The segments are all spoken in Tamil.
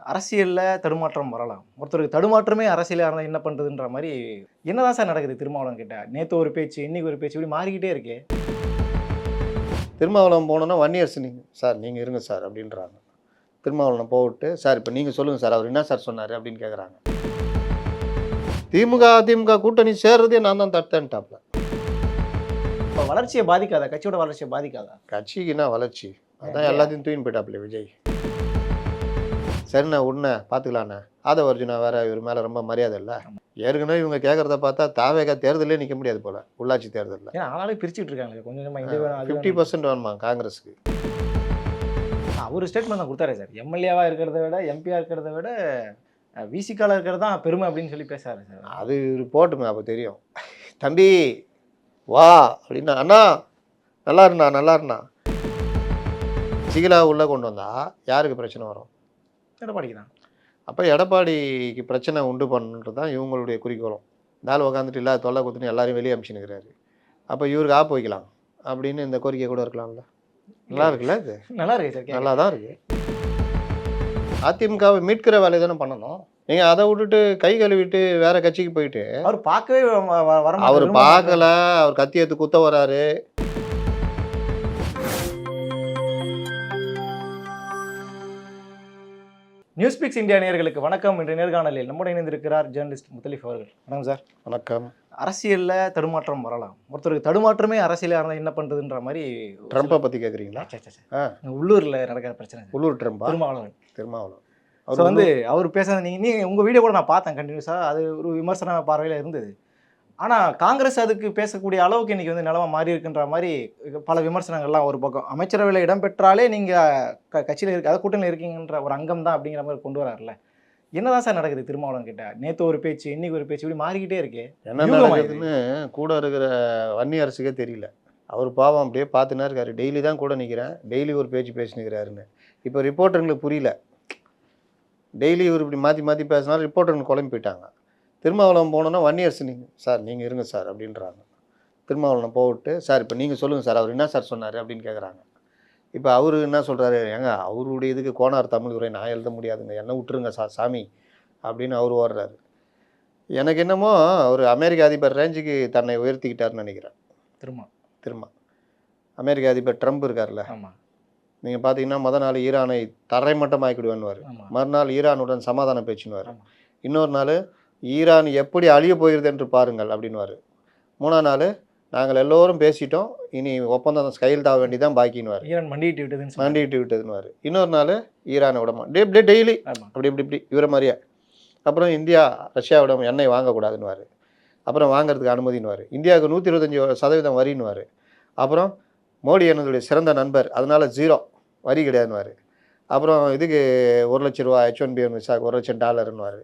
அரசியல்ல தடுமாற்றம் வரலாம். ஒருத்தருக்கு தடுமாற்றமே அரசியலா இருந்தா என்ன பண்றதுன்ற மாரி, என்னதான் சார் நடக்குது திருமாவளவன் கிட்ட? நேத்து ஒரு பேச்சு, இன்னைக்கு ஒரு பேச்சு, இப்படி மாறிக்கிட்டே இருக்கே. திருமாவளவன் போனோன்னா வன்னியரசு சார் நீங்கள் இருங்க சார் அப்படின்றாங்க. திருமாவளவனை போட்டு சார் இப்போ நீங்கள் சொல்லுங்கள் சார் அவர் என்ன சார் சொன்னார் அப்படின்னு கேட்குறாங்க. திமுக அதிமுக கூட்டணி சேர்றதே நான் தான் தடுத்தேன்ட்டாப்ல. இப்ப வளர்ச்சிய பாதிக்காதா? கட்சியோட வளர்ச்சிய பாதிக்காதா? கட்சிக்கு என்ன வளர்ச்சி? அதான் எல்லாத்தையும் தூக்கின்னு போயிட்டாப்ல விஜய். சரிண்ணே உடனே பார்த்துக்கலாண்ணே. ஆதவ அர்ஜுனா வேற இவர் மேலே ரொம்ப மரியாதை இல்லை. ஏற்கனவே இவங்க கேட்குறத பார்த்தா தாவேகா தேர்தலே நிற்க முடியாது போல, உள்ளாட்சி தேர்தலில். ஏன்னா ஆளாலே பிரிச்சுட்டு இருக்காங்களே கொஞ்சம் கொஞ்சமா இது வேணும், அது வேணும். 50% வேணுமா காங்கிரஸுக்கு? அவரு ஸ்டேட்மெண்ட் தான் குடுத்தாரே சார். எம்எல்ஏவா இருக்கிறத விட, எம்பியா இருக்கிறத விட விசிகால இருக்கிறது தான் பெருமை அப்படின்னு சொல்லி பேசாரு சார். அது போட்டுமே அப்போ தெரியும். தம்பி வா அப்படின்னா, அண்ணா நல்லா இருந்தா நல்லா இருந்தா சிகிலா உள்ளே கொண்டு வந்தா யாருக்கு பிரச்சனை வரும்? எடப்பாடிக்கு தான். அப்போ எடப்பாடிக்கு பிரச்சனை உண்டு பண்ணுறது தான் இவங்களுடைய குறிக்கோளும். இந்த ஆள் உட்காந்துட்டு இல்லாத தொல்லை கொடுத்துன்னு எல்லாரையும் வெளியே அனுப்பிச்சுன்னுக்கிறாரு. அப்போ இவருக்கு ஆப்பு வைக்கலாம் அப்படின்னு இந்த கோரிக்கை கூட இருக்கலாம்ல. நல்லா இருக்குல்ல இது? நல்லா இருக்கு சார். நல்லா தான் இருக்கு. அதிமுகவை மீட்கிற வேலையை தானே பண்ணணும். நீங்கள் அதை விட்டுட்டு கை கழுவிட்டு வேற கட்சிக்கு போயிட்டு அவர் பார்க்கவே வர அவர் பார்க்கல, அவர் கத்தி எடுத்து குத்த வராரு. நியூஸ்பிக்ஸ் இந்தியா நேயர்களுக்கு வணக்கம். இன்று நேர்காணலில் நம்முடைய இணைந்திருக்கிறார் ஜேர்னலிஸ்ட் முத்தலிஃப் அவர்கள். வணக்கம் சார். வணக்கம். அரசியல்ல தடுமாற்றம் வரலாம். ஒருத்தருக்கு தடுமாற்றமே அரசியலா இருந்தா என்ன பண்றதுன்ற மாதிரி. ட்ரம்ப்பை பற்றி கேட்குறீங்களா? உள்ளூர்ல நடக்கிற பிரச்சனை. உள்ளூர் ட்ரம்ப்பா? திருமாவளவன் ஸோ வந்து அவர் பேசுறது நீங்கள் உங்கள் வீடியோ கூட நான் பார்த்தேன் கண்டினியூஸாக. அது ஒரு விமர்சன பார்வையில் இருந்தது. ஆனால் காங்கிரஸ் அதுக்கு பேசக்கூடிய அளவுக்கு இன்றைக்கி வந்து நிலமை மாறி இருக்குன்ற மாதிரி பல விமர்சனங்கள்லாம் ஒரு பக்கம். அமைச்சரவையில் இடம்பெற்றாலே நீங்கள் கட்சியில் இருக்க அதாவது கூட்டணியில் இருக்கீங்கன்ற ஒரு அங்கம் தான் அப்படிங்கிற மாதிரி கொண்டு வராருல்ல. என்னதான் சார் நடக்குது திருமாவளவன் கிட்ட? நேற்று ஒரு பேச்சு, இன்னைக்கு ஒரு பேச்சு, இப்படி மாறிக்கிட்டே இருக்கே. என்ன நடக்குதுன்னு கூட இருக்கிற வன்னியரசுக்கே தெரியல. அவர் பாவம் அப்படியே பார்த்துனா இருக்காரு. டெய்லி தான் கூட நிற்கிறேன், டெய்லி ஒரு பேச்சு பேசினுக்கிறாருன்னு. இப்போ ரிப்போர்ட்டருங்களுக்கு புரியல. டெய்லி இவர் இப்படி மாற்றி மாற்றி பேசினாலும் ரிப்போர்ட்டருங்க குழம்பு போயிட்டாங்க. திருமாவளவன் போனோன்னா வன்னியரசு சார் நீங்கள் இருங்க சார் அப்படின்றாங்க. திருமாவளவனை போட்டு சார் இப்போ நீங்கள் சொல்லுங்கள் சார் அவர் என்ன சார் சொன்னார் அப்படின்னு கேட்குறாங்க. இப்போ அவர் என்ன சொல்கிறாரு, ஏங்க அவருடைய இதுக்கு கோனார் தமிழ் உரை நான் எழுத முடியாதுங்க, என்ன விட்டுருங்க சாமி அப்படின்னு அவர் ஓடுறாரு. எனக்கு என்னமோ அவர் அமெரிக்க அதிபர் ரேஞ்சுக்கு தன்னை உயர்த்திக்கிட்டாருன்னு நினைக்கிறேன். திரும்ப அமெரிக்க அதிபர் ட்ரம்ப் இருக்கார்ல, நீங்கள் பார்த்தீங்கன்னா முதல் நாள் ஈரானை தரைமட்டம் ஆக்கிடுவேன்னுவார், மறுநாள் ஈரானுடன் சமாதான பேச்சுன்னுவார், இன்னொரு நாள் ஈரான் எப்படி அழிய போகிறது என்று பாருங்கள் அப்படின்வார், மூணாம் நாள் நாங்கள் எல்லோரும் பேசிட்டோம் இனி ஒப்பந்தம் கையெழுத்தாக வேண்டிதான் பாக்கின்னுவார், ஈரான் மண்டிட்டு விட்டதுன்னுவார், இன்னொரு நாள் ஈரானை விடமா இப்படி டெய்லி இப்படி இவரை மாதிரியா. அப்புறம் இந்தியா ரஷ்யாவிடம் எண்ணெய் வாங்கக்கூடாதுன்னுவார், அப்புறம் வாங்கிறதுக்கு அனுமதினுவார், இந்தியாவுக்கு 125% வரின்னுவார், அப்புறம் மோடி என்னுடைய சிறந்த நண்பர் அதனால் 0 வரி கிடையாதுன்னுவார், அப்புறம் இதுக்கு 1 லட்ச ரூபா H1B விசாக்கு $1,00,000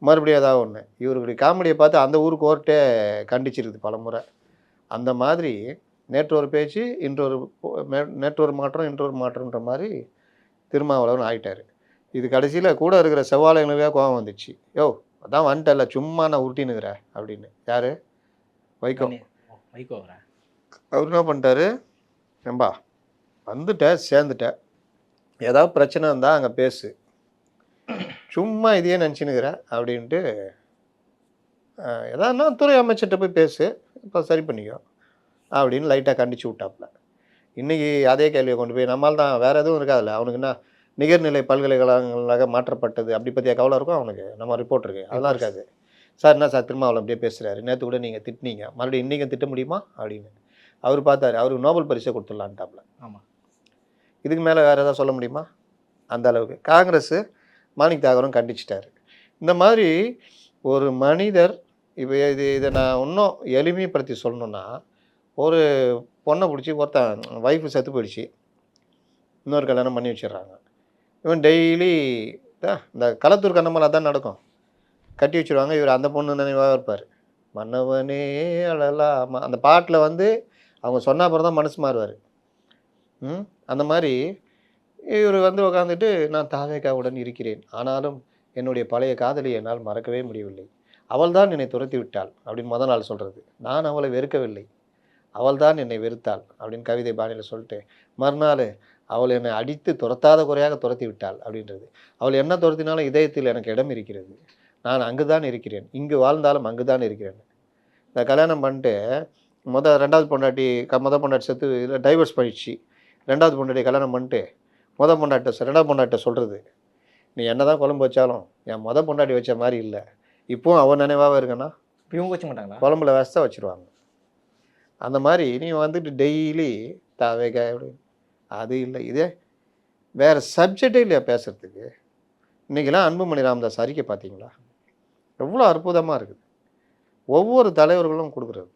மறுபடியும் ஏதாவது ஒன்று. இவருடைய காமெடியை பார்த்து அந்த ஊருக்கு கோர்ட்டே கண்டிச்சிருக்குது பல முறை. அந்த மாதிரி நேற்று ஒரு பேச்சு, நேற்று ஒரு மாற்றம், இன்றொரு மாற்றம்ன்ற மாதிரி திருமாவளவன் ஆகிட்டார். இது கடைசியில் கூட இருக்கிற செவ்வாழைகளுக்கே கோபம் வந்துச்சு. யோ அதான் வந்துட்டல சும்மா நான் உருட்டினுக்கிற அப்படின்னு. யார்? வைகோ. அவர் என்ன பண்ணிட்டாரு, நம்பா வந்துட்ட சேர்ந்துட்ட, ஏதாவது பிரச்சனை இருந்தால் அங்கே பேசு, சும்மா இதையே நினச்சினுக்கிற அப்படின்ட்டு எதான்னா துறை அமைச்சர்கிட்ட போய் பேசு, இப்போ சரி பண்ணிக்கோ அப்படின்னு லைட்டாக கண்டிச்சு விட்டாப்புல. இன்றைக்கி அதே கேள்வியை கொண்டு போய் நம்மால் தான் வேறு எதுவும் இருக்காதுல்ல, அவனுக்கு என்ன நிகர்நிலை பல்கலைக்கழகங்களாக மாற்றப்பட்டது அப்படி பற்றியா கவலை இருக்கும் அவனுக்கு? நம்ம ரிப்போர்ட் இருக்குது அதெல்லாம் இருக்காது. சார் என்ன சார் திருமாவளவன் அப்படியே பேசுகிறாரு, நேற்று கூட நீங்கள் திட்டினீங்க, மறுபடியும் இன்றைக்கி திட்ட முடியுமா அப்படின்னு அவர் பார்த்தாரு. அவருக்கு நோபல் பரிசை கொடுத்துடலான்ட்டாப்புல. ஆமாம், இதுக்கு மேலே வேறு எதாவது சொல்ல முடியுமா? அந்த அளவுக்கு காங்கிரஸ் மாணிக் தாகூரும் கண்டிச்சிட்டார். இந்த மாதிரி ஒரு மனிதர் இப்போ இதை நான் இன்னும் எளிமைப்படுத்தி சொல்லணுன்னா, ஒரு பொண்ணை பிடிச்சி ஒருத்தன் ஒய்ஃபு செத்து போயிடுச்சு, இன்னொரு கல்யாணம் பண்ணி வச்சிடுறாங்க. இவன் டெய்லி இந்த களத்தூர் கண்ணம்மாவில் தான் நடக்கும், கட்டி வச்சுருவாங்க. இவர் அந்த பொண்ணு நினைவாக இருப்பார். மன்னவனே அழலாமா அந்த பாட்டில் வந்து அவங்க சொன்ன அப்புறம் தான் மனசு மாறுவார். அந்த மாதிரி இவர் வந்து உட்காந்துட்டு நான் தாவேகாவுடன் இருக்கிறேன், ஆனாலும் என்னுடைய பழைய காதலி என்னால் மறக்கவே முடியவில்லை, அவள் தான் என்னை துரத்தி விட்டாள் அப்படின்னு முதல் நாள் சொல்கிறது. நான் அவளை வெறுக்கவில்லை, அவள் தான் என்னை வெறுத்தாள் அப்படின்னு கவிதை பாணியில் சொல்லிட்டு, மறுநாள் அவள் என்னை அடித்து துரத்தாத குறையாக துரத்தி விட்டாள் அப்படின்றது. அவள் என்ன துரத்தினாலும் இதயத்தில் எனக்கு இடம் இருக்கிறது, நான் அங்கு தான் இருக்கிறேன், இங்கு வாழ்ந்தாலும் அங்கு தான் இருக்கிறேன். இந்த கல்யாணம் பண்ணிட்டு ரெண்டாவது பொண்டாட்டி பொண்டாட்டி செத்து டைவர்ஸ் பண்ணிடுச்சு. ரெண்டாவது பொண்டாட்டி கல்யாணம் பண்ணிட்டு ரெண்டாவது பொண்டாட்டிட்ட சொல்கிறது, நீ என்ன தான் குழம்பு வச்சாலும் என் பொண்டாட்டி வச்ச மாதிரி இல்லை, இப்போவும் அவன் நினைவாக இருக்கேன்னா இவங்க வச்சு மாட்டாங்களா? குழம்புல விஷத்தை வச்சுருவாங்க. அந்த மாதிரி நீ வந்துட்டு டெய்லி தாவேகா அது இல்லை, இதே வேறு சப்ஜெக்டே இல்லையா பேசுகிறதுக்கு. இன்றைக்கெல்லாம் அன்புமணி ராமதாஸ் அறிக்கை பார்த்தீங்களா, எவ்வளோ அற்புதமாக இருக்குது. ஒவ்வொரு தலைவர்களும் கொடுக்குறது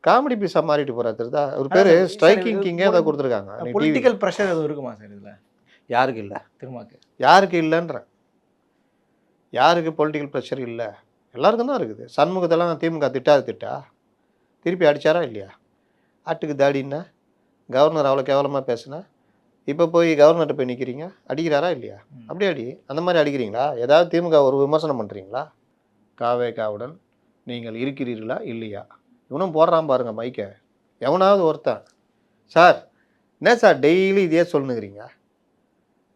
காமெடி பீஸாக மாறிட்டு போகிறாரு. தெரியுதா? ஒரு பேர் ஸ்ட்ரைக்கிங் கிங்கே தான் கொடுத்துருக்காங்க. பொலிட்டிக்கல் ப்ரெஷர் எதுவும் இருக்குமா சார் இதில்? யாருக்கு இல்லை? திருமாக்கு யாருக்கு இல்லைன்றேன். யாருக்கு பொலிட்டிக்கல் ப்ரெஷர் இல்லை? எல்லாருக்கும் தான் இருக்குது. சண்முகத்தெல்லாம் திமுக திட்டா திருப்பி அடித்தாரா இல்லையா? ஆட்டுக்கு தாடின்னா கவர்னர் அவ்வளோ கேவலமாக பேசுனா இப்போ போய் கவர்னர்கிட்ட போய் நிற்கிறீங்க, அடிக்கிறாரா இல்லையா? அப்படியே அடி. அந்த மாதிரி அடிக்கிறீங்களா? ஏதாவது திமுக ஒரு விமர்சனம் பண்ணுறீங்களா? காவேகாவுடன் நீங்கள் இருக்கிறீர்களா இல்லையா? இவனும் போடுறான் பாருங்கள் மைக்கை. எவனாவது ஒருத்தன் சார் என்ன சார் டெய்லி இதே சொல்லுங்கிறீங்க,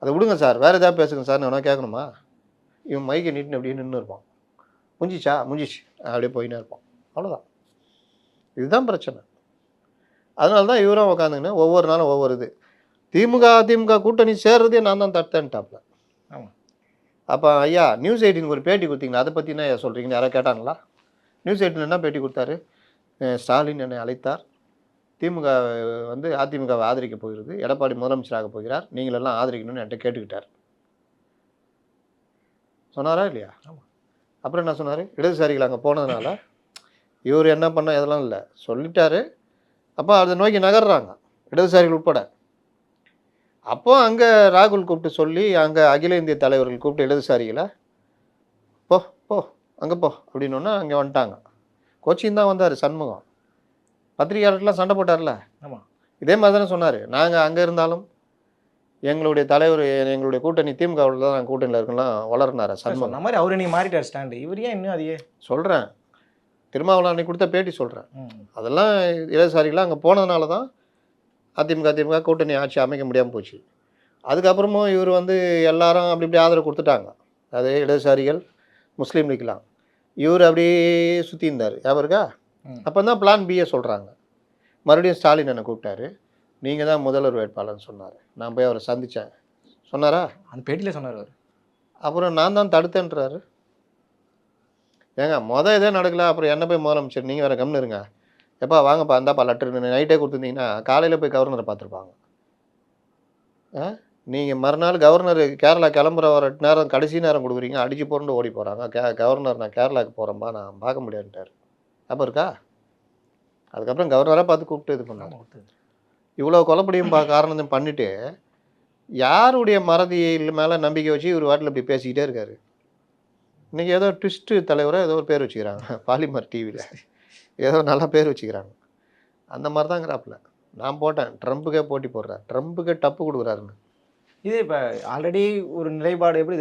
அதை விடுங்க சார், வேறு ஏதாவது பேசுங்க சார் எவனா கேட்கணுமா? இவன் மைக்கை நீட்டுன்னு அப்படியே நின்று இருப்பான். முடிஞ்சிச்சு அப்படியே போயின்னு இருப்பான். அவ்வளோதான். இதுதான் பிரச்சனை. அதனால தான் இவரும் உட்காந்துங்கன்னா ஒவ்வொரு நாளும் ஒவ்வொரு இது திமுக கூட்டணி சேர்றதே நான் தான் தடுத்தேன்ட்டாப்ல. ஆமாம். அப்போ ஐயா நியூஸ் 18 ஒரு பேட்டி கொடுத்தீங்களா, அதை பற்றி என்ன சொல்கிறீங்கன்னு யாராவது கேட்டாங்களா? நியூஸ் 18 என்ன பேட்டி கொடுத்தாரு? ஸ்டாலின் என்னை அழைத்தார், திமுக வந்து அதிமுகவை ஆதரிக்க போகிறது, எடப்பாடி முதலமைச்சராக போகிறார், நீங்களெல்லாம் ஆதரிக்கணும்னு என்கிட்ட கேட்டுக்கிட்டார். சொன்னாரா இல்லையா? அப்புறம் என்ன சொன்னார்? இடதுசாரிகள் அங்கே போனதுனால இவர் என்ன பண்ண இதெல்லாம் இல்லை சொல்லிட்டாரு. அப்போ அதை நோக்கி நகர்றாங்க இடதுசாரிகள் உட்பட. அப்போ அங்கே ராகுல் கூப்பிட்டு சொல்லி அங்கே அகில இந்திய தலைவர்கள் கூப்பிட்டு இடதுசாரிகளை போ அங்கே போ அப்படின்னோன்னா அங்கே வந்துட்டாங்க. கோச்சிங் தான் வந்தார் சண்முகம். பத்திரிகையாளர்லாம் சண்டை போட்டார்ல. ஆமாம். இதே மாதிரி தானே சொன்னார், நாங்கள் அங்கே இருந்தாலும் எங்களுடைய தலைவர் எங்களுடைய கூட்டணி திமுகவில் தான் நாங்கள் கூட்டணியில் இருக்கலாம் வளர்னார் சண்முகம். அந்த மாதிரி அவர் நீ மாறிட்டார் ஸ்டாண்டு. இவர் ஏன் இன்னும் அதையே சொல்கிறேன்? திருமாவளவன் அன்னைக்கு கொடுத்த பேட்டி சொல்கிறேன். அதெல்லாம் இடதுசாரிகளாம் அங்கே போனதுனால தான் அதிமுக கூட்டணி ஆட்சி அமைக்க முடியாமல் போச்சு. அதுக்கப்புறமும் இவர் வந்து எல்லாரும் அப்படி இப்படி ஆதரவு கொடுத்துட்டாங்க. அது இடதுசாரிகள் முஸ்லீம் லீக்லாம். இவர் அப்படியே சுற்றி இருந்தார். ஞாபகம் இருக்கா? அப்போ தான் பிளான் பிஏ சொல்கிறாங்க. மறுபடியும் ஸ்டாலின் என்னை கூப்பிட்டாரு, நீங்கள் தான் முதல்வர் வேட்பாளர்னு சொன்னார். நான் போய் அவரை சந்தித்தேன். சொன்னாரா? அந்த பேட்டியில் சொன்னார் அவர். அப்புறம் நான் தான் தடுத்தேன்றாரு. ஏங்க இதே நடக்கல, அப்புறம் என்ன போய் முதலமைச்சர் நீங்கள் வேறு கம்னு இருங்க, எப்பா வாங்கப்பா இந்தாப்பா லெட்டர் நைட்டே கொடுத்துருந்தீங்கன்னா காலையில் போய் கவர்னரை பார்த்துருப்பாங்க. நீங்கள் மறுநாள் கவர்னர் கேரளா கிளம்புற வர நேரம் கடைசி நேரம் கொடுக்குறீங்க, அடிச்சு போட்டு ஓடி போகிறாங்க. கவர்னர் நான் கேரளாவுக்கு போகிறேன்பா நான் பார்க்க முடியாதுன்ட்டார். அப்போ இருக்கா? அதுக்கப்புறம் கவர்னராக பார்த்து கூப்பிட்டு இது பண்ணாங்க. இவ்வளோ கொலைப்படியும் காரணம் பண்ணிவிட்டு யாருடைய மறதியில் மேலே நம்பிக்கை வச்சு இவர் வாட்டில் இப்படி பேசிக்கிட்டே இருக்கார். இன்றைக்கி ஏதோ ட்விஸ்ட்டு தலைவராக ஏதோ ஒரு பேர் வச்சுக்கிறாங்க, பாலிமர் டிவியில் ஏதோ நல்லா பேர் வச்சுக்கிறாங்க. அந்த மாதிரி தாங்கிறாப்புல. நான் போட்டேன் ட்ரம்ப்புக்கே போட்டி போடுறார், ட்ரம்ப்புக்கே டப்பு கொடுக்குறாருன்னு. இது இப்போ ஆல்ரெடி ஒரு நிலைப்பாடு எப்படி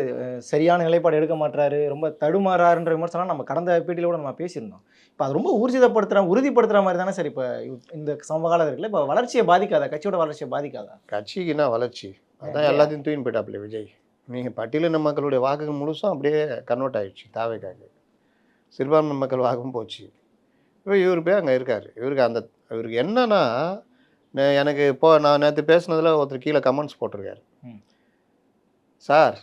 சரியான நிலைப்பாடு எடுக்க மாட்டாரு, ரொம்ப தடுமாறாருன்ற விமர்சனம் நம்ம கடந்த பேட்டியில் கூட நம்ம பேசியிருந்தோம். இப்போ அது ரொம்ப உறுதிப்படுத்துகிற மாதிரி தானே சார். இப்போ இந்த சமகாலம் இருக்குல்ல, இப்போ வளர்ச்சியை பாதிக்காதா? கட்சியோட வளர்ச்சியை பாதிக்காதா? கட்சிக்குன்னா வளர்ச்சி அதான் எல்லாத்தையும் தூக்கின்னு போயிட்டாப்புல விஜய். நீங்கள் பட்டியலின மக்களுடைய வாக்குகள் முழுசும் அப்படியே கன்வெர்ட் ஆகிடுச்சு தாவேக்காக்கு. சிறுபான்மை மக்கள் வாக்கும் போச்சு. இப்போ இவர் போய் அங்கே இருக்கார். இவருக்கு என்னன்னா, எனக்கு நான் நேற்று பேசுனதில் ஒருத்தர் கீழே கமெண்ட்ஸ் போட்டிருக்காரு, சார்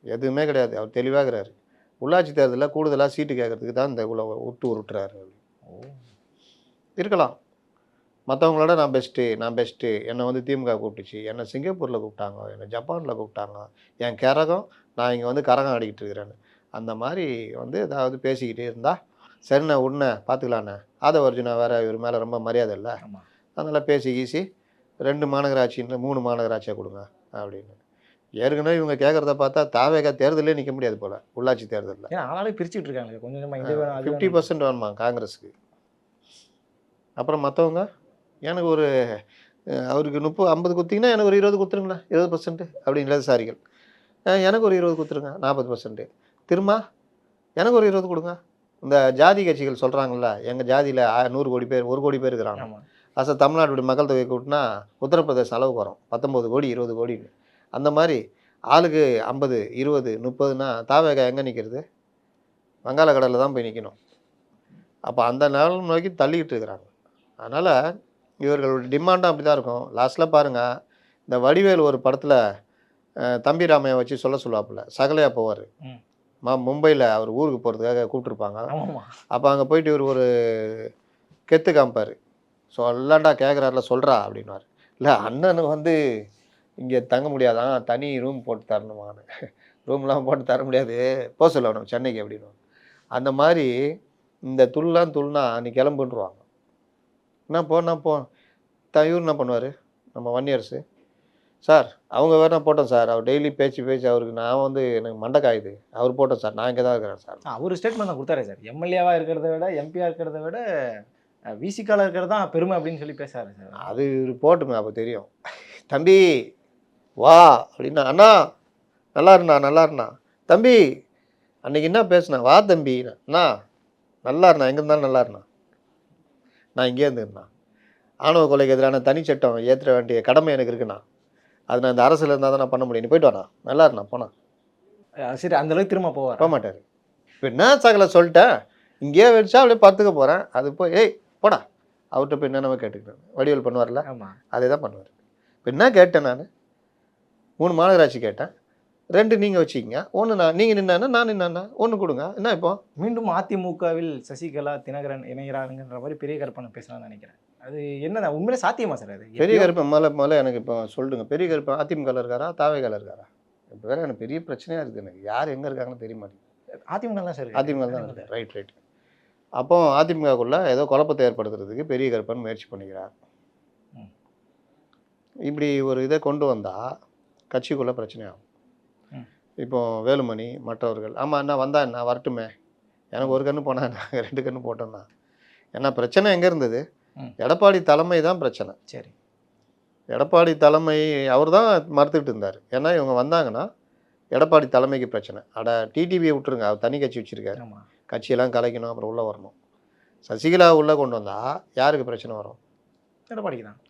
எதுவுமே கிடையாது, அவர் தெளிவாகிறாரு, உள்ளாட்சி தேர்தலில் கூடுதலாக சீட்டு கேட்கறதுக்கு தான் இந்த உருட்டுறாரு. இருக்கலாம், மற்றவங்களோட நான் பெஸ்ட்டு, என்னை வந்து திமுக கூப்பிட்டுச்சு, என்னை சிங்கப்பூரில் கூப்பிட்டாங்க, என்னை ஜப்பானில் கூப்பிட்டாங்க, என் கரகம் நான் இங்கே வந்து கரகம் ஆடிக்கிட்டு இருக்கிறேன்னு அந்த மாதிரி வந்து ஏதாவது பேசிக்கிட்டே இருந்தால் சரிண்ணே உடனே பார்த்துக்கலாண்ணே. ஆதவர்ஜுனா வேறு இவர் மேலே ரொம்ப மரியாதை இல்லை, அதனால் பேசி 2 மாநகராட்சின்னு 3 மாநகராட்சியாக கொடுங்க அப்படின்னு. ஏற்கனவே இவங்க கேட்குறத பார்த்தா தாவேகா தேர்தலே நிற்க முடியாது போல், உள்ளாட்சி தேர்தலில். ஆனாலே பிரிச்சுட்டு இருக்காங்க கொஞ்சம் 50% வேணுமா காங்கிரஸுக்கு. அப்புறம் மற்றவங்க எனக்கு ஒரு அவருக்கு 30-50 கொடுத்தீங்கன்னா எனக்கு ஒரு 20 கொடுத்துருங்களேன், 20% அப்படிங்கிறது இடதுசாரிகள். எனக்கு ஒரு 20 கொடுத்துருங்க 40%. திரும்ப எனக்கு ஒரு 20 கொடுங்க. இந்த ஜாதி கட்சிகள் சொல்கிறாங்கல்ல, எங்கள் ஜாதியில் 100 கோடி பேர் 1 கோடி பேர் இருக்கிறாங்க, தமிழ்நாட்டுடைய மக்கள் தொகை கூட்டினா உத்தரப்பிரதேச அளவுக்கு வரும் 19 கோடி 20 கோடின்னு. அந்த மாதிரி ஆளுக்கு 50 20 30ன்னா தாவேகா எங்கே நிற்கிறது? வங்காள கடலில் தான் போய் நிற்கணும். அப்போ அந்த நிலம் நோக்கி தள்ளிக்கிட்டு இருக்கிறாங்க. அதனால் இவர்களுடைய டிமாண்டும் அப்படி தான் இருக்கும். லாஸ்ட்டில் பாருங்கள், இந்த வடிவேல் ஒரு படத்தில் தம்பி ராமையா வச்சு சொல்லுவாப்புல, சகலையா போவார். மும்பையில் அவர் ஊருக்கு போகிறதுக்காக கூப்பிட்ருப்பாங்க. அப்போ அங்கே போயிட்டு இவர் ஒரு கெத்து காமிப்பார். சொல்லாண்டா கேட்குறாருல சொல்கிறா அப்படின்வார். இல்லை அண்ணனுக்கு வந்து இங்கே தங்க முடியாதான், தனி ரூம் போட்டு தரணுமான்னு. ரூம்லாம் போட்டு தர முடியாது, போக சொல்லணும் சென்னைக்கு அப்படின்னு. அந்த மாதிரி இந்த துள்ளுனா நீ கிளம்புன்றுவாங்க. என்ன போ இவர் என்ன பண்ணுவார் நம்ம வன்னியரசு, சார் அவங்க வேணா போட்டோம் சார், அவர் டெய்லி பேச்சு அவருக்கு நான் வந்து எனக்கு மண்டை காயுது, அவர் போட்டோம் சார், நான் இங்கே தான் இருக்கிறேன் சார். அவர் ஸ்டேட்மெண்ட் தான் கொடுத்தாரு சார். எம்எல்ஏவாக இருக்கிறத விட எம்பியாக இருக்கிறத விட விசிகால இருக்கிறது தான் பெருமை அப்படின்னு சொல்லி பேசுறாரு சார். அது போட்டுமே அப்போ தெரியும். தம்பி வா அப்படின்னா, அண்ணா நல்லா இருந்தா தம்பி அன்னைக்கு என்ன பேசுனா, வா தம்பி அண்ணா நல்லா இருந்தா, எங்கே இருந்தாலும் நல்லா இருந்தா, நான் இங்கே இருந்துருந்தேன். ஆணவ கொலைக்கு எதிரான தனிச்சட்டம் ஏற்ற வேண்டிய கடமை எனக்கு இருக்குண்ணா, அது நான் இந்த அரசில் இருந்தால் தான் நான் பண்ண முடியும், நீ போய்ட்டு வாண்ணா நல்லா இருந்தா போனா. சரி, அந்தளவுக்கு திரும்ப போக மாட்டார். இப்போ என்ன சகலை சொல்லிட்டேன், இங்கேயே வச்சா அப்படியே பார்த்துக்க போகிறேன், அது போய் ஏய் போடா அவர்கிட்ட போய் என்னென்னவே கேட்டுக்கிறேன். வடிவேல் பண்ணுவார்ல, அதே தான் பண்ணுவார். இப்போ என்ன கேட்டேன், நான் 3 மாநகராட்சி கேட்டேன், 2 நீங்கள் வச்சுக்கிங்க, 1 நீங்கள் நின்னா நான் நின்னா 1 கொடுங்க. என்ன இப்போ மீண்டும் அதிமுகவில் சசிகலா தினகரன் இணைகிறாருங்கிற மாதிரி பெரிய கருப்பனை பேசலாம்னு நினைக்கிறேன். அது என்ன உண்மையிலே சாத்தியமா சார்? அது பெரிய கருப்பன் முதல்ல எனக்கு இப்போ சொல்லுங்க, பெரிய கருப்பன் அதிமுகவில் இருக்காரா தாவேகால இருக்காரா? இப்போ வேறு எனக்கு பெரிய பிரச்சனையாக இருக்குது, எனக்கு யார் எங்கே இருக்காங்கன்னு தெரிய மாட்டேங்குது. அதிமுக தான் சார், அதிமுக தான் இருக்குது. ரைட். அப்போ அதிமுகக்குள்ளே ஏதோ குழப்பத்தை ஏற்படுத்துறதுக்கு பெரிய கருப்பன் முயற்சி பண்ணிக்கிறார். இப்படி ஒரு இதை கொண்டு வந்தால் கட்சிக்குள்ளே பிரச்சனை ஆகும். இப்போ வேலுமணி மற்றவர்கள் ஆமாம் என்ன வந்தா என்ன வரட்டுமே, எனக்கு 1 கன்று போனால் என்ன 2 கன்று போட்டோன்னா ஏன்னா பிரச்சனை எங்கே இருந்தது? எடப்பாடி தலைமை தான் பிரச்சனை. சரி, எடப்பாடி தலைமை அவர் தான் மறுத்துக்கிட்டு இருந்தார். ஏன்னா இவங்க வந்தாங்கன்னா எடப்பாடி தலைமைக்கு பிரச்சனை. டிடிவியை விட்டுருங்க, அவர் தனி கட்சி வச்சுருக்காரு, கட்சியெல்லாம் கலைக்கணும், அப்புறம் உள்ளே வரணும். சசிகலா உள்ளே கொண்டு வந்தால் யாருக்கு பிரச்சனை வரும்? எடப்பாடிக்கு தான்.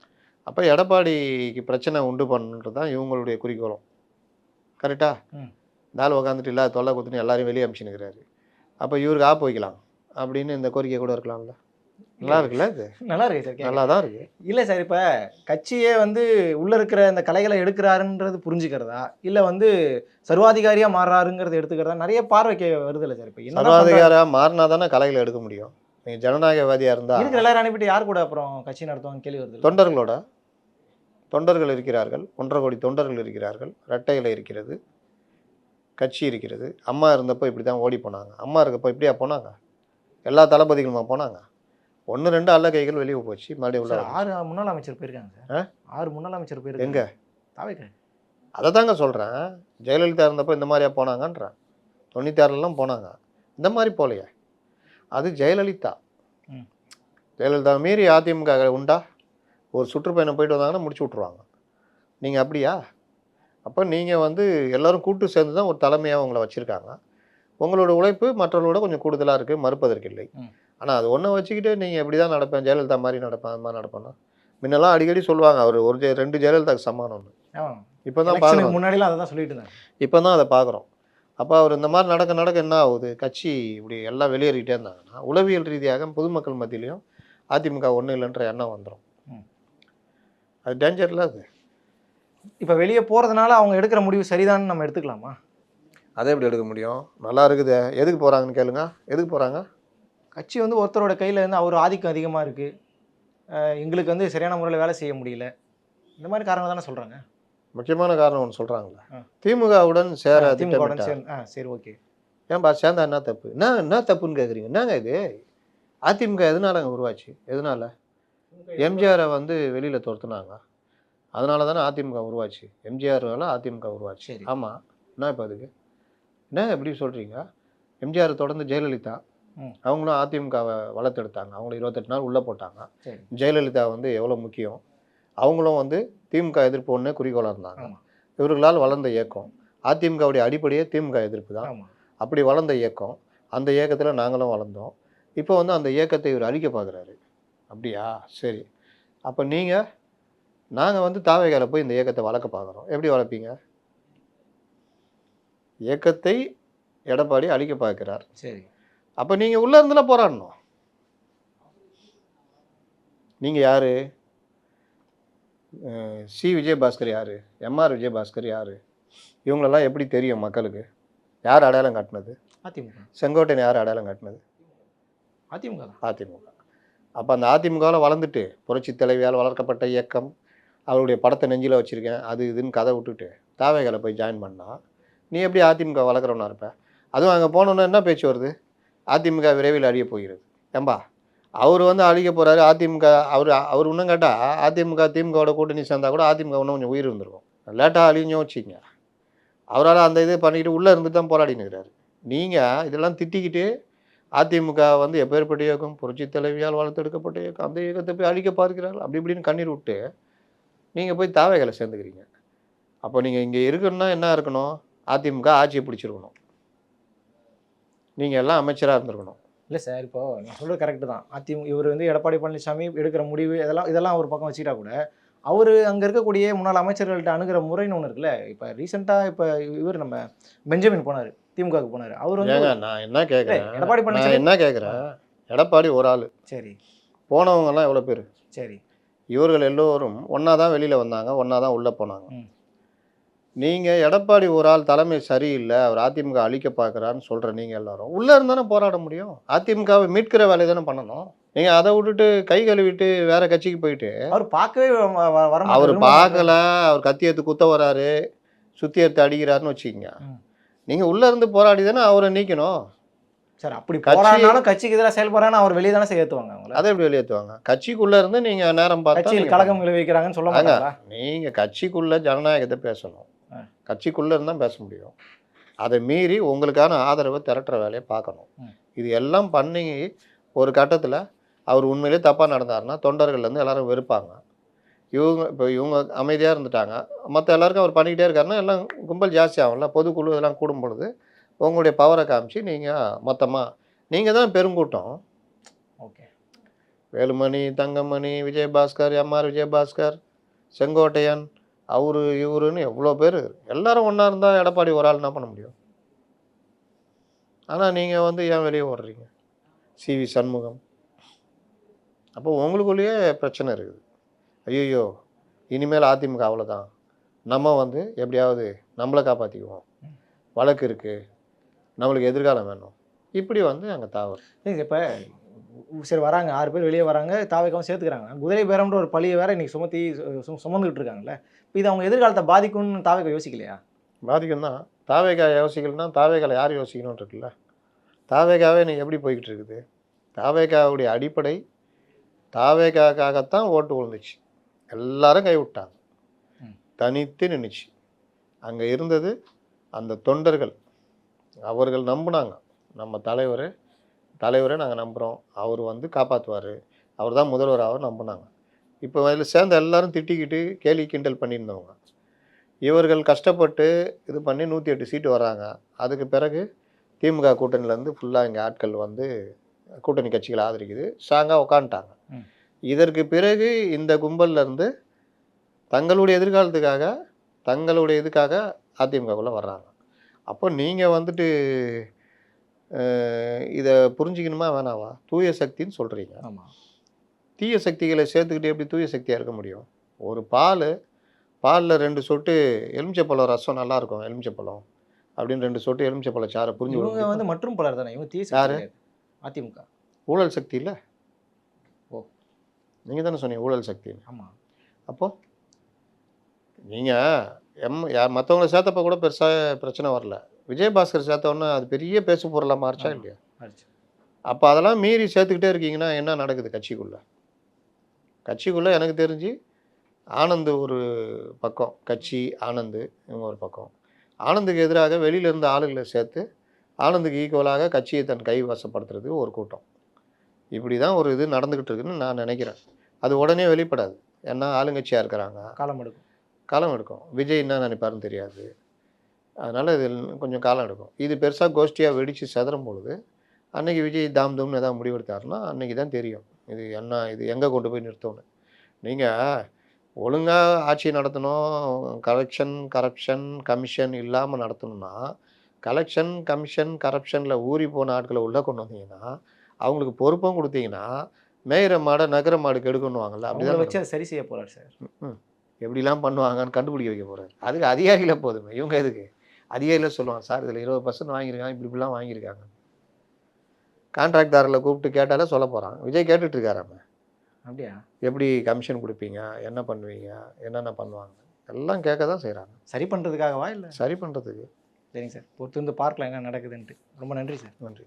அப்போ எடப்பாடிக்கு பிரச்சனை உண்டு பண்ணுறது தான் இவங்களுடைய குறிக்கோளும். கரெக்டாக இந்த ஆள் உட்காந்துட்டு இல்லாத தொல்லை கொடுத்துன்னு எல்லாரையும் வெளியே அனுப்பிச்சுன்னுக்கிறாரு. அப்போ இவருக்கு ஆப்பு வைக்கலாம் அப்படின்னு இந்த கோரிக்கை கூட இருக்கலாம்ல. நல்லா இருக்குல்ல, இது நல்லா இருக்கு சார், நல்லா தான் இருக்குது. இல்லை சார், இப்போ கட்சியே வந்து உள்ளே இருக்கிற இந்த கலைகளை எடுக்கிறாருன்றது புரிஞ்சுக்கிறதா, இல்லை வந்து சர்வாதிகாரியாக மாறுறாருங்கிறது எடுத்துக்கிறதா நிறைய பார்வைக்கு வருது இல்லை சார்? இப்போ சர்வாதிகாரியாக மாறினா தானே கலைகளை எடுக்க முடியும். நீங்கள் ஜனநாயகவாதியாக இருந்தால் இருக்கிற எல்லாரும் அனுப்பிட்டு யார் கூட அப்புறம் கட்சி நடத்துவாங்க கேள்வி வருது. தொண்டர்கள் இருக்கிறார்கள், 1.5 கோடி தொண்டர்கள் இருக்கிறார்கள், ரெட்டை இலை இருக்கிறது, கட்சி இருக்கிறது. அம்மா இருந்தப்போ இப்படி தான் ஓடி போனாங்க, அம்மா இருக்கப்போ இப்படியா போனாங்க? எல்லா தளபதிகளுமா போனாங்க? 1-2 அல்ல கைகள் வெளியே போச்சு, மறுபடியும் உள்ள 6 முன்னாள் அமைச்சர் போயிருக்காங்க சார். 6 முன்னாள் அமைச்சர் போயிருக்காங்க. எங்கே? தாவேக்கா. அதை தாங்க சொல்கிறேன். ஜெயலலிதா இருந்தப்போ இந்த மாதிரியா போனாங்கன்றேன். 96லாம் போனாங்க, இந்த மாதிரி போலையே. அது ஜெயலலிதா. ஜெயலலிதா மீறி அதிமுக உண்டா? ஒரு சுற்றுப்பயணம் போயிட்டு வந்தாங்கன்னா முடிச்சு விட்ருவாங்க. நீங்கள் அப்படியா? அப்போ நீங்கள் வந்து எல்லோரும் கூட்டு சேர்ந்து தான் ஒரு தலைமையாக உங்களை வச்சுருக்காங்க. உங்களோட உழைப்பு மற்றவர்களோட கொஞ்சம் கூடுதலாக இருக்குது, மறுப்பதற்கு இல்லை. ஆனால் அது ஒன்றை வச்சுக்கிட்டு நீங்கள் எப்படி தான் நடப்பேன், ஜெயலலிதா மாதிரி நடப்பேன், அது மாதிரி நடப்பேன்னா முன்னெல்லாம் அடிக்கடி சொல்லுவாங்க அவர் 2 ஜெயலலிதாவுக்கு சமானம்னு. இப்போ தான் பார்க்குறோம், முன்னாடிலாம் அதை தான் சொல்லிட்டு இருந்தாங்க, இப்போ தான் அதை பார்க்குறோம். அப்போ அவர் இந்த மாதிரி நடக்க என்ன ஆகுது? கட்சி இப்படி எல்லாம் வெளியேறிக்கிட்டே இருந்தாங்கன்னா உளவியல் ரீதியாக பொதுமக்கள் மத்தியிலையும் அதிமுக ஒன்றும் இல்லைன்ற எண்ணம் வந்துடும். அது டேஞ்சரில் அது. இப்போ வெளியே போகிறதுனால அவங்க எடுக்கிற முடிவு சரிதான்னு நம்ம எடுத்துக்கலாமா? அதை எப்படி எடுக்க முடியும்? நல்லா இருக்குது, எதுக்கு போகிறாங்கன்னு கேளுங்க. எதுக்கு போகிறாங்க? கட்சி வந்து ஒருத்தரோட கையில் இருந்து அவர் ஆதிக்கம் அதிகமாக இருக்குது, எங்களுக்கு வந்து சரியான முறையில் வேலை செய்ய முடியல, இந்த மாதிரி காரணம் தானே சொல்கிறாங்க. முக்கியமான காரணம் ஒன்று சொல்கிறாங்களா, திமுகவுடன் சேர சரி ஓகே, ஏன்பா சேர்ந்தா என்ன தப்பு? என்ன தப்புன்னு கேட்குறீங்க? என்னங்க இது? அதிமுக எதனால அங்கே உருவாச்சு? எதனால? எம்ஜிஆரை வந்து வெளியில் துரத்துனாங்க, அதனால தானே அதிமுக உருவாச்சு. எம்ஜிஆர் வேலை அதிமுக உருவாச்சு. ஆமாம், என்ன இப்போ அதுக்கு என்ன எப்படி சொல்கிறீங்க? எம்ஜிஆர் தொடர்ந்து ஜெயலலிதா அவங்களும் அதிமுகவை வளர்த்தெடுத்தாங்க, அவங்களும் 28 நாள் உள்ளே போட்டாங்க. ஜெயலலிதா வந்து எவ்வளோ முக்கியம், அவங்களும் வந்து திமுக எதிர்ப்பு ஒன்றே குறிக்கோளாக இருந்தாங்க. இவர்களால் வளர்ந்த இயக்கம் அதிமுகவுடைய அடிப்படையே திமுக எதிர்ப்பு தான். அப்படி வளர்ந்த இயக்கம், அந்த இயக்கத்தில் நாங்களும் வளர்ந்தோம். இப்போ வந்து அந்த இயக்கத்தை இவர் அழிக்க பார்க்குறாரு. அப்படியா? சரி, அப்போ நாங்கள் வந்து தாவேகால போய் இந்த இயக்கத்தை வளர்க்க பார்க்குறோம். எப்படி வளர்ப்பீங்க? இயக்கத்தை எடப்பாடி அழிக்க பார்க்கிறார். சரி. அப்போ நீங்கள் உள்ளே இருந்துலாம் போராடணும். நீங்கள் யார்? சி விஜயபாஸ்கர் யார்? எம்ஆர் விஜயபாஸ்கர் யார்? இவங்களெல்லாம் எப்படி தெரியும் மக்களுக்கு? யார் அடையாளம் காட்டினது? அதிமுக. செங்கோட்டையன் யார் அடையாளம் காட்டினது? அதிமுக தான். அதிமுக. அப்போ அந்த அதிமுகவில் வளர்ந்துட்டு புரட்சி தலைவியால் வளர்க்கப்பட்ட இயக்கம், அவருடைய படத்தை நெஞ்சில் வச்சுருக்கேன் அது இதுன்னு கதை விட்டுட்டு தாவேகால போய் ஜாயின் பண்ணால் நீ எப்படி அதிமுக வளர்க்குறவனா இருப்ப? அதுவும் அங்கே போனோன்னா என்ன பேச்சு வருது? அதிமுக விரைவில் அழிய போகிறது. ஏம்பா அவர் வந்து அழிக்க போகிறாரு. அதிமுக அவர் இன்னும் கேட்டால் அதிமுக திமுகவோட கூட்டணி சேர்ந்தால் கூட அதிமுக இன்னும் கொஞ்சம் உயிர் இருந்திருக்கும். லேட்டாக அழிஞ்சோம் வச்சுக்கங்க. அவரால் அந்த இது பண்ணிக்கிட்டு உள்ளே இருந்து தான் போராடின்னு இருக்கிறாரு. நீங்கள் இதெல்லாம் திட்டிக்கிட்டு அதிமுக வந்து எப்பேற்பட்ட இயக்கம், புரட்சி தலைவியால் வளர்த்தெடுக்கப்பட்ட இயக்கம், அந்த இயக்கத்தை போய் அழிக்க பார்க்கிறார்கள் அப்படி இப்படின்னு கண்ணீர் விட்டு நீங்கள் போய் தாவேகால சேர்ந்துக்கிறீங்க. அப்போ நீங்கள் இங்கே இருக்கணும்னா என்ன இருக்கணும்? அதிமுக ஆட்சியை பிடிச்சிருக்கணும். நீங்கள் எல்லாம் அமைச்சராக இருந்திருக்கணும். இல்லை சார், இப்போ நான் சொல்கிறது கரெக்டு தான். இவர் வந்து எடப்பாடி பழனிசாமி எடுக்கிற முடிவு இதெல்லாம் ஒரு பக்கம் வச்சுக்கிட்டா கூட அவர் அங்கே இருக்கக்கூடிய முன்னாள் அமைச்சர்கள்ட்ட அணுகிற முறைன்னு ஒன்று இருக்குல்ல. இப்போ ரீசெண்டாக இவர் நம்ம பெஞ்சமின் போனார், திமுகவுக்கு போனார். அவர் வந்து நான் என்ன கேட்குறேன், எடப்பாடி பழனிசாமி என்ன கேட்குறேன், எடப்பாடி ஒரு ஆள், சரி போனவங்கெல்லாம் எவ்வளோ பேர்? சரி, இவர்கள் எல்லோரும் ஒன்றா தான் வெளியில் வந்தாங்க, ஒன்றா தான் உள்ளே போனாங்க. நீங்கள் எடப்பாடி ஒரு ஆள் தலைமை சரியில்லை, அவர் அதிமுக அழிக்க பார்க்குறான்னு சொல்கிற நீங்கள் எல்லாரும் உள்ளே இருந்தானே போராட முடியும். அதிமுகவை மீட்கிற வேலையை தானே பண்ணணும். நீங்கள் அதை விட்டுட்டு கை கழுவிட்டு வேற கட்சிக்கு போயிட்டு அவர் பார்க்கவே வர அவர் பார்க்கல, அவர் கத்தி எடுத்து குத்த வராரு, சுற்றி எடுத்து அடிக்கிறாருன்னு வச்சுக்கிங்க. நீங்கள் உள்ளே இருந்து போராடி தானே அவரை நீக்கணும். சார் அப்படி போராடினாலும் கட்சிக்கு எதிராக செயல்படுறான்னு அவர் வெளியே தானே சேர்த்துவாங்க. அவங்கள அதை எப்படி வெளியேற்றுவாங்க? கட்சிக்குள்ளே இருந்து நீங்கள் நேரம் பார்த்தா கட்சியில் கலகம் விளைவிக்கிறாங்கன்னு சொல்ல மாட்டாங்க. நீங்கள் கட்சிக்குள்ளே ஜனநாயகத்தை பேசணும், கட்சிக்குள்ளே இருந்தால் பேச முடியும். அதை மீறி உங்களுக்கான ஆதரவை திரட்டுற வேலையை பார்க்கணும். இது எல்லாம் பண்ணி ஒரு கட்டத்தில் அவர் உண்மையிலே தப்பாக நடந்தாருன்னா தொண்டர்கள்லேருந்து எல்லாரும் வெறுப்பாங்க. இவங்க அமைதியாக இருந்துட்டாங்க, மற்ற எல்லாருக்கும் அவர் பண்ணிக்கிட்டே இருக்காருன்னா எல்லாம் கும்பல் ஜாஸ்தி ஆகும்ல. பொதுக்குழு இதெல்லாம் கூடும் பொழுது உங்களுடைய பவரை காமிச்சு நீங்கள் மொத்தமாக நீங்கள் தான் பெருங்கூட்டம். ஓகே, வேலுமணி, தங்கமணி, விஜயபாஸ்கர், எம்ஆர் விஜயபாஸ்கர், செங்கோட்டையன், அவரு இவருன்னு எவ்வளோ பேர் எல்லாரும் ஒன்றா இருந்தால் எடப்பாடி ஒரு ஆள் என்ன பண்ண முடியும்? ஆனால் நீங்கள் வந்து ஏன் வெளியே ஓடுறீங்க? சிவி சண்முகம். அப்போ உங்களுக்குள்ளேயே பிரச்சனை இருக்குது. ஐயோ இனிமேல் அதிமுக அவ்வளோதான், நம்ம வந்து எப்படியாவது நம்மளை காப்பாற்றிக்குவோம், வழக்கு இருக்குது, நம்மளுக்கு எதிர்காலம் வேணும், இப்படி வந்து அங்கே தாவறு. இப்போ சரி வராங்க 6 பேர் வெளியே வராங்க, தாவேக்காவும் சேர்த்துக்கிறாங்க. குதிரை பேரம்ன்ற ஒரு பழியை வேற இன்னைக்கு சுமந்துக்கிட்டு இருக்காங்கல்ல. இப்போ இது அவங்க எதிர்காலத்தை பாதிக்கும்னு தாவேக்கா யோசிக்கலையா? பாதிக்கும் தான். தாவேக்கா யோசிக்கலன்னா தாவேக்கால யார் யோசிக்கணும்னு இருக்குல்ல. தாவேக்காவே நீங்கள் எப்படி போய்கிட்டு இருக்குது? தாவேக்காவுடைய அடிப்படை தாவேக்காகத்தான் ஓட்டு விழுந்துச்சு. எல்லாரும் கைவிட்டாங்க, தனித்து நின்றுச்சு. அங்கே இருந்தது அந்த தொண்டர்கள், அவர்கள் நம்பினாங்க நம்ம தலைவரை நாங்கள் நம்புகிறோம், அவர் வந்து காப்பாற்றுவார், அவர் தான் முதல்வராக நம்பினாங்க. இப்போ அதில் சேர்ந்த எல்லாரும் திட்டிக்கிட்டு கேலி கிண்டல் பண்ணியிருந்தவங்க இவர்கள் கஷ்டப்பட்டு இது பண்ணி 108 சீட்டு வராங்க. அதுக்கு பிறகு திமுக கூட்டணியிலேருந்து ஃபுல்லாக இங்கே ஆட்கள் வந்து கூட்டணி கட்சிகளை ஆதரிக்குது, ஸ்ட்ராங்காக உட்காந்துட்டாங்க. இதற்கு பிறகு இந்த கும்பல்லேருந்து தங்களுடைய எதிர்காலத்துக்காக தங்களுடைய இதுக்காக அதிமுகக்குள்ளே வர்றாங்க. அப்போ நீங்கள் வந்துட்டு இதை புரிஞ்சிக்கணுமா வேணாவா? தூய சக்தின்னு சொல்கிறீங்க. ஆமாம், தீய சக்திகளை சேர்த்துக்கிட்டு எப்படி தூய சக்தியாக இருக்க முடியும்? ஒரு பாலில் 2 சொட்டு எலுமிச்சப்பழம் ரசம் நல்லாயிருக்கும், எலுமிச்சப்பழம் அப்படின்னு 2 சொட்டு எலுமிச்சப்பழம் சாரை புரிஞ்சு இவங்க வந்து மற்றும் பலர் தானே. இவங்க தீய யாரு? அதிமுக ஊழல் சக்தி இல்லை. ஓ, நீங்கள் தானே சொன்னீங்க ஊழல் சக்தி. ஆமாம். அப்போது நீங்கள் மற்றவங்கள சேர்த்தப்ப கூட பெருசாக பிரச்சனை வரல. விஜயபாஸ்கர் சேர்த்தோன்னே அது பெரிய பேசு பொருளாக மாறிச்சா இல்லையா? அப்போ அதெல்லாம் மீறி சேர்த்துக்கிட்டே இருக்கீங்கன்னா என்ன நடக்குது கட்சிக்குள்ளே? எனக்கு தெரிஞ்சு ஆனந்த் ஒரு பக்கம் கட்சி, ஆனந்த் இவங்க ஒரு பக்கம். ஆனந்துக்கு எதிராக வெளியிலேருந்து ஆளுகளை சேர்த்து ஆனந்துக்கு ஈக்குவலாக கட்சியை தன் கை வசப்படுத்துறது ஒரு கூட்டம். இப்படி தான் ஒரு இது நடந்துக்கிட்டு இருக்குன்னு நான் நினைக்கிறேன். அது உடனே வெளிப்படாது, ஏன்னா ஆளுங்கட்சியாக இருக்கிறாங்க, காலம் எடுக்கும். விஜய் என்ன நினைப்பாருன்னு தெரியாது, அதனால் இது கொஞ்சம் காலம் எடுக்கும். இது பெருசாக கோஷ்டியாக வெடித்து செதறும் பொழுது அன்றைக்கி விஜய் தாம்னு எதாவது முடிவெடுத்தாருன்னா அன்றைக்கி தான் தெரியும் இது எங்கே கொண்டு போய் நிறுத்தணும். நீங்கள் ஒழுங்காக ஆட்சி நடத்தணும், கரப்ஷன் கமிஷன் இல்லாமல் நடத்தணும்னா, கமிஷன் கரப்ஷனில் ஊறி போன ஆட்களை உள்ளே கொண்டு வந்தீங்கன்னா, அவங்களுக்கு பொறுப்பும் கொடுத்தீங்கன்னா, மேயிற மாடை நகர மாடு கெடுக்கணுவாங்கல்ல, அவங்கள அப்படிதான் வச்சு அதை சரி செய்ய போறாரு சார். ம். எப்படிலாம் பண்ணுவாங்கன்னு கண்டுபிடிக்க வைக்க போறாரு. அதுக்கு அதிகாரிகள போதுமே. இவங்க எதுக்கு? அதிகாரிகளே சொல்லுவாங்க, சார் இதில் 20% வாங்கியிருக்காங்க, இப்படி இப்படிலாம் வாங்கியிருக்காங்க. கான்ட்ராக்ட்தாரர்ல கூப்பிட்டு கேட்டாலே சொல்ல போறான். விஜய் கேட்டுட்டு இருக்காராமே. அப்படியா? எப்படி கமிஷன் குடுப்பீங்க? என்ன பண்ணுவீங்க? என்னென்ன பண்ணுவாங்க? எல்லாம் கேட்க தான் செய்றாங்க. சரி பண்றதுக்காகவா இல்ல? சரி பண்றதுக்கு. சரிங்க சார். பொறுத்திருந்து பார்க்கலாம் என்ன நடக்குதுன்ட்டு. ரொம்ப நன்றி சார். நன்றி.